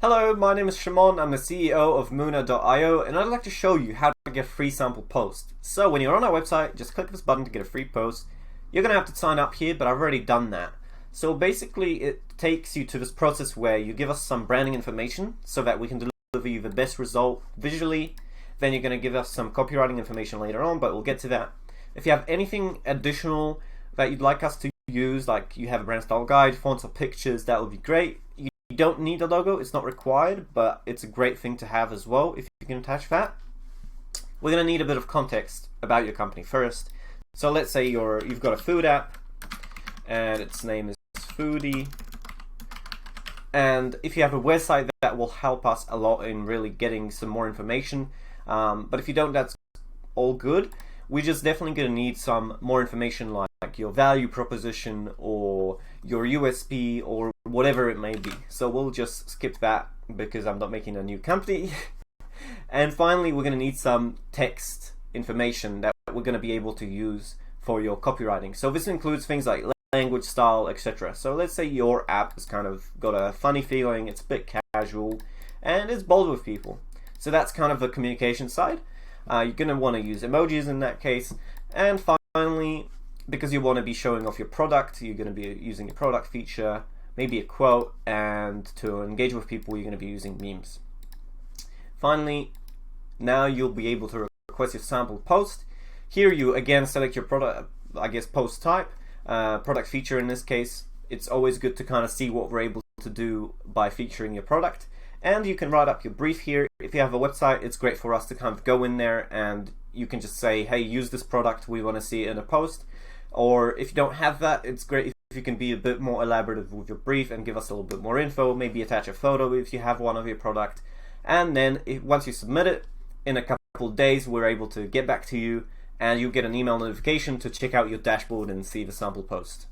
Hello, my name is Shimon. I'm the CEO of Muna.io, and I'd like to show you how to get a free sample post. So when you're on our website, just click this button to get a free post. You're going to have to sign up here, but I've already done that. So basically it takes you to this process where you give us some branding information so that we can deliver you the best result visually. Then you're going to give us some copywriting information later on, but we'll get to that. If you have anything additional that you'd like us to use, like you have a brand style guide, fonts or pictures, that would be great. You don't need a logo, it's not required, but it's a great thing to have as well if you can attach that. We're going to need a bit of context about your company first. So let's say you've got a food app and its name is Foodie. And if you have a website, that will help us a lot in really getting some more information. But if you don't, that's all good. We're just definitely going to need some more information like your value proposition or your USP or whatever it may be. So we'll just skip that because I'm not making a new company. And finally, we're going to need some text information that we're going to be able to use for your copywriting. So this includes things like language, style, etc. So let's say your app has kind of got a funny feeling, it's a bit casual, and it's bold with people. So that's kind of the communication side. You're going to want to use emojis in that case. And finally, because you want to be showing off your product, you're going to be using your product feature, maybe a quote, and to engage with people, you're going to be using memes. Finally, now you'll be able to request your sample post. Here you again select your product, post type, product feature in this case. It's always good to kind of see what we're able to do by featuring your product. And you can write up your brief here. If you have a website, it's great for us to kind of go in there and you can just say, hey, use this product, we want to see it in a post. Or if you don't have that, it's great if you can be a bit more elaborative with your brief and give us a little bit more info, maybe attach a photo if you have one of your product. And then once you submit it, in a couple of days, we're able to get back to you and you get an email notification to check out your dashboard and see the sample post.